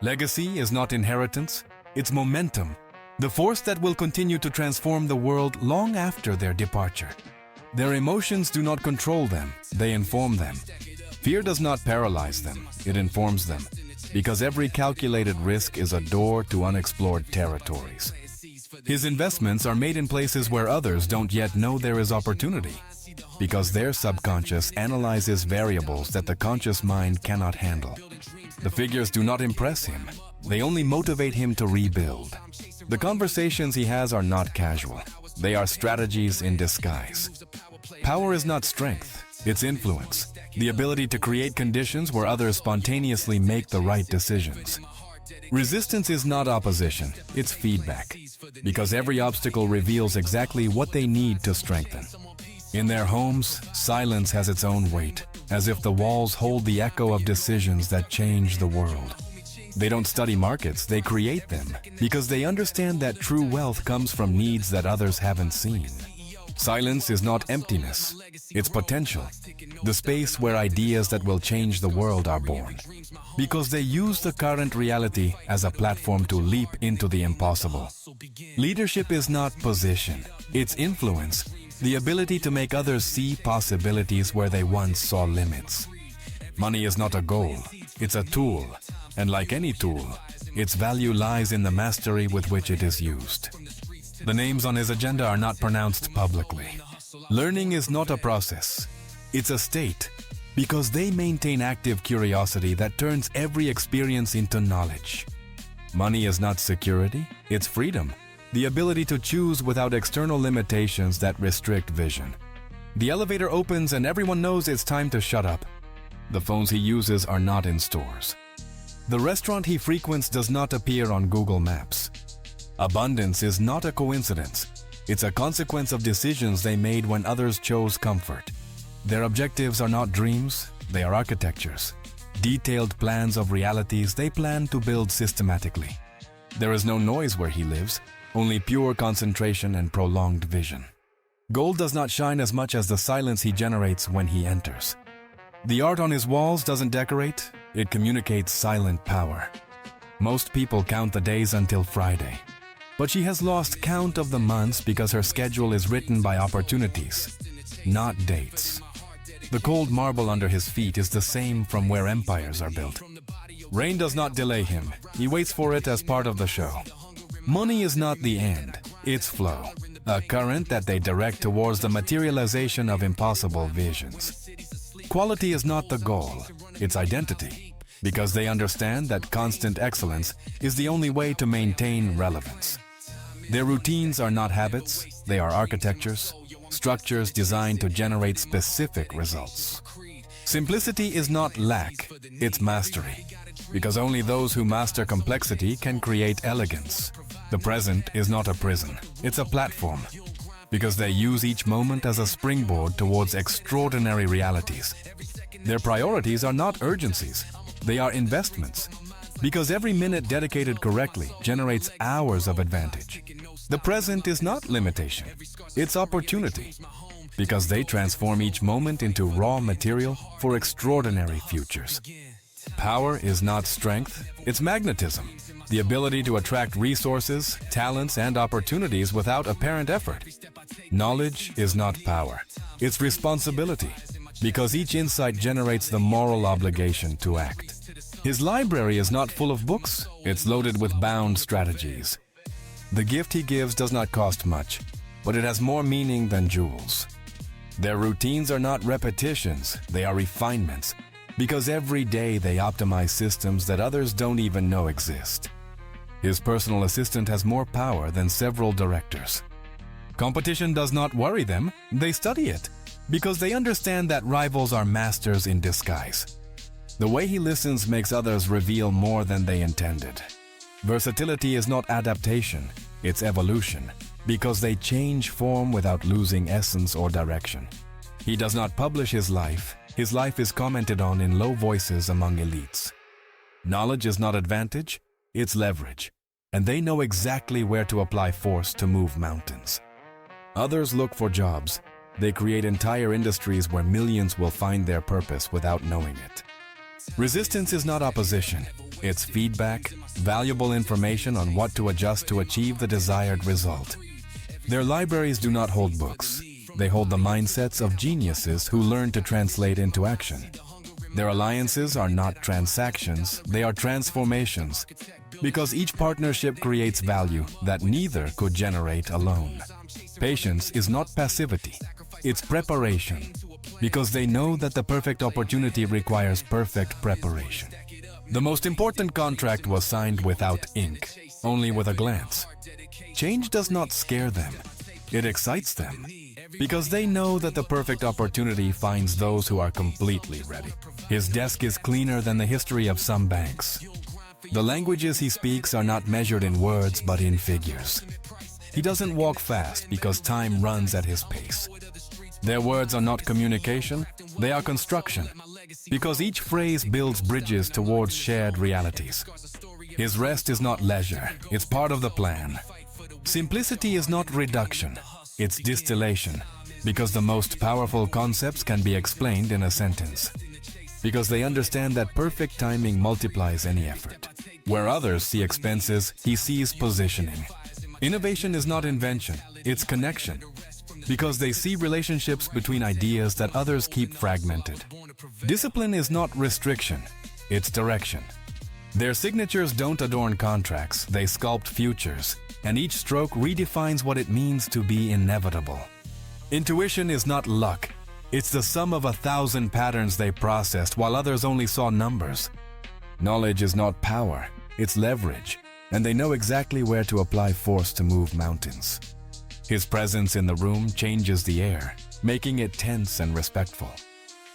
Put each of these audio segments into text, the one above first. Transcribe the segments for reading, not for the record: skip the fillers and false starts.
Legacy is not inheritance, it's momentum, the force that will continue to transform the world long after their departure. Their emotions do not control them, they inform them. Fear does not paralyze them, it informs them, because every calculated risk is a door to unexplored territories. His investments are made in places where others don't yet know there is opportunity, because their subconscious analyzes variables that the conscious mind cannot handle. The figures do not impress him, they only motivate him to rebuild. The conversations he has are not casual, they are strategies in disguise. Power is not strength, it's influence, the ability to create conditions where others spontaneously make the right decisions. Resistance is not opposition, it's feedback, because every obstacle reveals exactly what they need to strengthen. In their homes, silence has its own weight, as if the walls hold the echo of decisions that change the world. They don't study markets, they create them, because they understand that true wealth comes from needs that others haven't seen. Silence is not emptiness, it's potential, the space where ideas that will change the world are born, because they use the current reality as a platform to leap into the impossible. Leadership is not position, it's influence, the ability to make others see possibilities where they once saw limits. Money is not a goal, it's a tool, and like any tool, its value lies in the mastery with which it is used. The names on his agenda are not pronounced publicly. Learning is not a process, it's a state, because they maintain active curiosity that turns every experience into knowledge. Money is not security, it's freedom, the ability to choose without external limitations that restrict vision. The elevator opens and everyone knows it's time to shut up. The phones he uses are not in stores. The restaurant he frequents does not appear on Google Maps. Abundance is not a coincidence. It's a consequence of decisions they made when others chose comfort. Their objectives are not dreams, they are architectures. Detailed plans of realities they plan to build systematically. There is no noise where he lives, only pure concentration and prolonged vision. Gold does not shine as much as the silence he generates when he enters. The art on his walls doesn't decorate, it communicates silent power. Most people count the days until Friday. But she has lost count of the months because her schedule is written by opportunities, not dates. The cold marble under his feet is the same from where empires are built. Rain does not delay him, he waits for it as part of the show. Money is not the end, it's flow, a current that they direct towards the materialization of impossible visions. Quality is not the goal, it's identity, because they understand that constant excellence is the only way to maintain relevance. Their routines are not habits, they are architectures, structures designed to generate specific results. Simplicity is not lack, it's mastery, because only those who master complexity can create elegance. The present is not a prison, it's a platform, because they use each moment as a springboard towards extraordinary realities. Their priorities are not urgencies, they are investments, because every minute dedicated correctly generates hours of advantage. The present is not limitation, it's opportunity, because they transform each moment into raw material for extraordinary futures. Power is not strength, it's magnetism, the ability to attract resources, talents, and opportunities without apparent effort. Knowledge is not power, it's responsibility, because each insight generates the moral obligation to act. His library is not full of books, it's loaded with bound strategies. The gift he gives does not cost much, but it has more meaning than jewels. Their routines are not repetitions, they are refinements, because every day they optimize systems that others don't even know exist. His personal assistant has more power than several directors. Competition does not worry them, they study it, because they understand that rivals are masters in disguise. The way he listens makes others reveal more than they intended. Versatility is not adaptation, it's evolution, because they change form without losing essence or direction. He does not publish his life is commented on in low voices among elites. Knowledge is not advantage, it's leverage, and they know exactly where to apply force to move mountains. Others look for jobs, they create entire industries where millions will find their purpose without knowing it. Resistance is not opposition. It's feedback, valuable information on what to adjust to achieve the desired result. Their libraries do not hold books. They hold the mindsets of geniuses who learn to translate into action. Their alliances are not transactions, they are transformations, because each partnership creates value that neither could generate alone. Patience is not passivity, it's preparation, because they know that the perfect opportunity requires perfect preparation. The most important contract was signed without ink, only with a glance. Change does not scare them, it excites them, because they know that the perfect opportunity finds those who are completely ready. His desk is cleaner than the history of some banks. The languages he speaks are not measured in words but in figures. He doesn't walk fast because time runs at his pace. Their words are not communication, they are construction, because each phrase builds bridges towards shared realities. His rest is not leisure, it's part of the plan. Simplicity is not reduction, it's distillation, because the most powerful concepts can be explained in a sentence. Because they understand that perfect timing multiplies any effort. Where others see expenses, he sees positioning. Innovation is not invention, it's connection. Because they see relationships between ideas that others keep fragmented. Discipline is not restriction, it's direction. Their signatures don't adorn contracts, they sculpt futures, and each stroke redefines what it means to be inevitable. Intuition is not luck, it's the sum of 1,000 patterns they processed while others only saw numbers. Knowledge is not power, it's leverage, and they know exactly where to apply force to move mountains. His presence in the room changes the air, making it tense and respectful.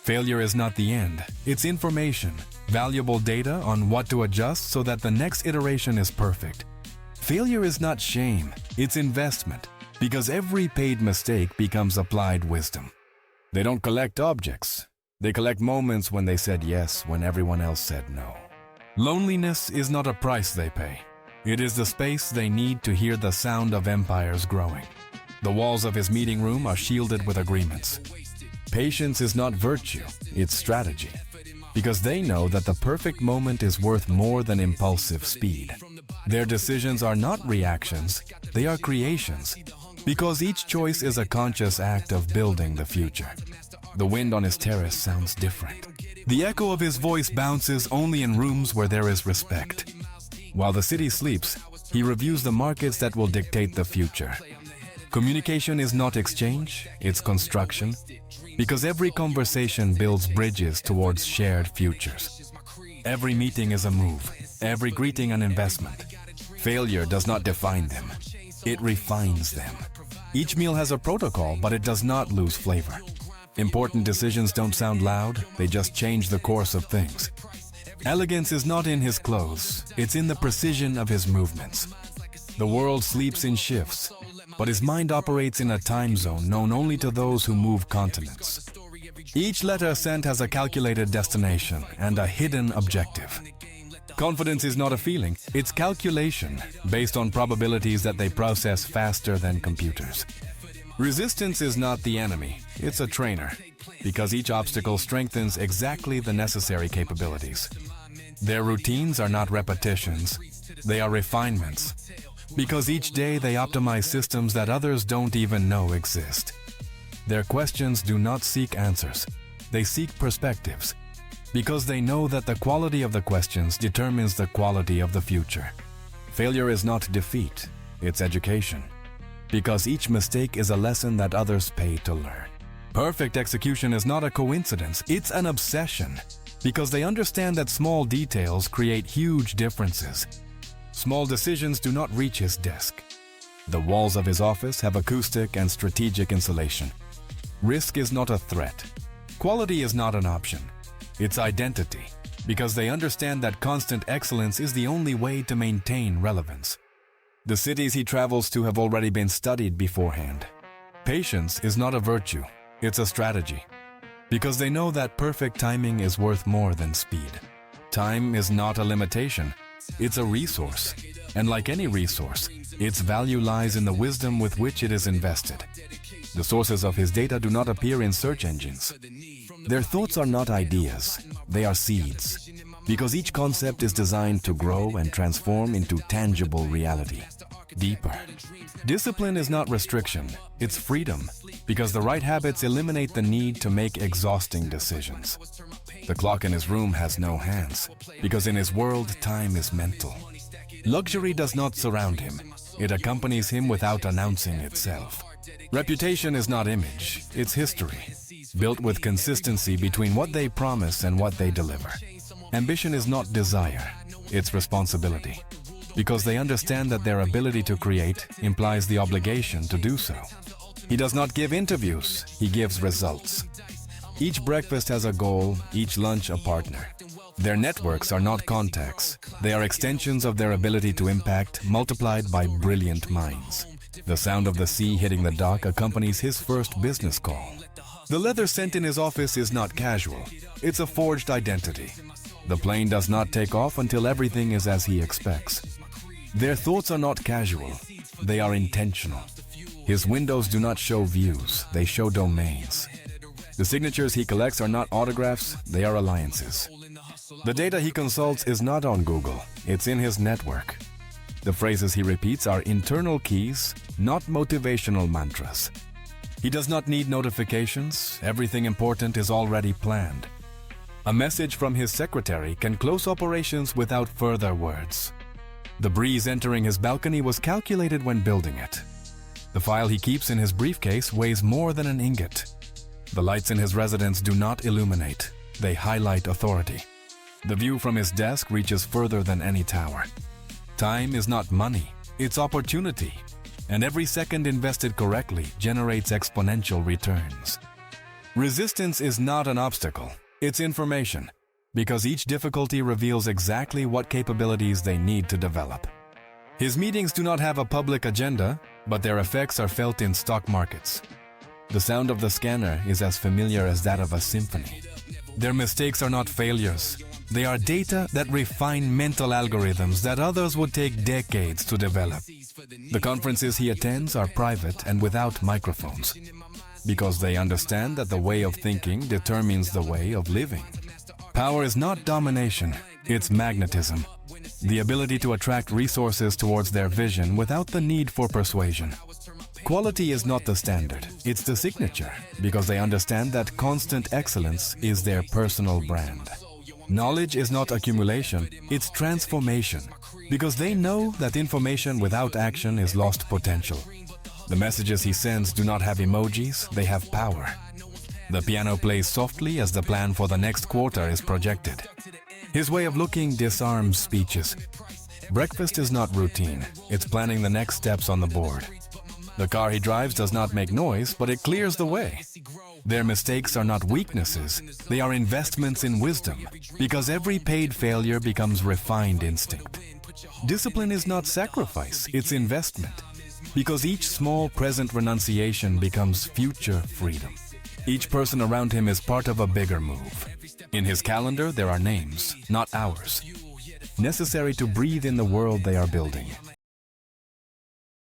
Failure is not the end, it's information, valuable data on what to adjust so that the next iteration is perfect. Failure is not shame, it's investment, because every paid mistake becomes applied wisdom. They don't collect objects, they collect moments when they said yes when everyone else said no. Loneliness is not a price they pay, it is the space they need to hear the sound of empires growing. The walls of his meeting room are shielded with agreements. Patience is not virtue, it's strategy, because they know that the perfect moment is worth more than impulsive speed. Their decisions are not reactions, they are creations, because each choice is a conscious act of building the future. The wind on his terrace sounds different. The echo of his voice bounces only in rooms where there is respect. While the city sleeps, he reviews the markets that will dictate the future. Communication is not exchange, it's construction, because every conversation builds bridges towards shared futures. Every meeting is a move, every greeting an investment. Failure does not define them, it refines them. Each meal has a protocol, but it does not lose flavor. Important decisions don't sound loud, they just change the course of things. Elegance is not in his clothes, it's in the precision of his movements. The world sleeps in shifts, but his mind operates in a time zone known only to those who move continents. Each letter sent has a calculated destination and a hidden objective. Confidence is not a feeling, it's calculation based on probabilities that they process faster than computers. Resistance is not the enemy, it's a trainer, because each obstacle strengthens exactly the necessary capabilities. Their routines are not repetitions, they are refinements, because each day they optimize systems that others don't even know exist. Their questions do not seek answers, they seek perspectives, because they know that the quality of the questions determines the quality of the future. Failure is not defeat, it's education, because each mistake is a lesson that others pay to learn. Perfect execution is not a coincidence, it's an obsession, because they understand that small details create huge differences. Small decisions do not reach his desk. The walls of his office have acoustic and strategic insulation. Risk is not a threat. Quality is not an option. It's identity, because they understand that constant excellence is the only way to maintain relevance. The cities he travels to have already been studied beforehand. Patience is not a virtue, it's a strategy, because they know that perfect timing is worth more than speed. Time is not a limitation, it's a resource, and like any resource, its value lies in the wisdom with which it is invested. The sources of his data do not appear in search engines. Their thoughts are not ideas, they are seeds, because each concept is designed to grow and transform into tangible reality. Deeper. Discipline is not restriction, it's freedom, because the right habits eliminate the need to make exhausting decisions. The clock in his room has no hands, because in his world, time is mental. Luxury does not surround him, it accompanies him without announcing itself. Reputation is not image, it's history, built with consistency between what they promise and what they deliver. Ambition is not desire, it's responsibility, because they understand that their ability to create implies the obligation to do so. He does not give interviews, he gives results. Each breakfast has a goal, each lunch a partner. Their networks are not contacts, they are extensions of their ability to impact, multiplied by brilliant minds. The sound of the sea hitting the dock accompanies his first business call. The leather scent in his office is not casual, it's a forged identity. The plane does not take off until everything is as he expects. Their thoughts are not casual, they are intentional. His windows do not show views, they show domains. The signatures he collects are not autographs, they are alliances. The data he consults is not on Google, it's in his network. The phrases he repeats are internal keys, not motivational mantras. He does not need notifications, everything important is already planned. A message from his secretary can close operations without further words. The breeze entering his balcony was calculated when building it. The file he keeps in his briefcase weighs more than an ingot. The lights in his residence do not illuminate, they highlight authority. The view from his desk reaches further than any tower. Time is not money, it's opportunity, and every second invested correctly generates exponential returns. Resistance is not an obstacle, it's information, because each difficulty reveals exactly what capabilities they need to develop. His meetings do not have a public agenda, but their effects are felt in stock markets. The sound of the scanner is as familiar as that of a symphony. Their mistakes are not failures. They are data that refine mental algorithms that others would take decades to develop. The conferences he attends are private and without microphones, because they understand that the way of thinking determines the way of living. Power is not domination, it's magnetism. The ability to attract resources towards their vision without the need for persuasion. Quality is not the standard, it's the signature, because they understand that constant excellence is their personal brand. Knowledge is not accumulation, it's transformation, because they know that information without action is lost potential. The messages he sends do not have emojis, they have power. The piano plays softly as the plan for the next quarter is projected. His way of looking disarms speeches. Breakfast is not routine, it's planning the next steps on the board. The car he drives does not make noise, but it clears the way. Their mistakes are not weaknesses, they are investments in wisdom, because every paid failure becomes refined instinct. Discipline is not sacrifice, it's investment, because each small present renunciation becomes future freedom. Each person around him is part of a bigger move. In his calendar, there are names, not hours, necessary to breathe in the world they are building.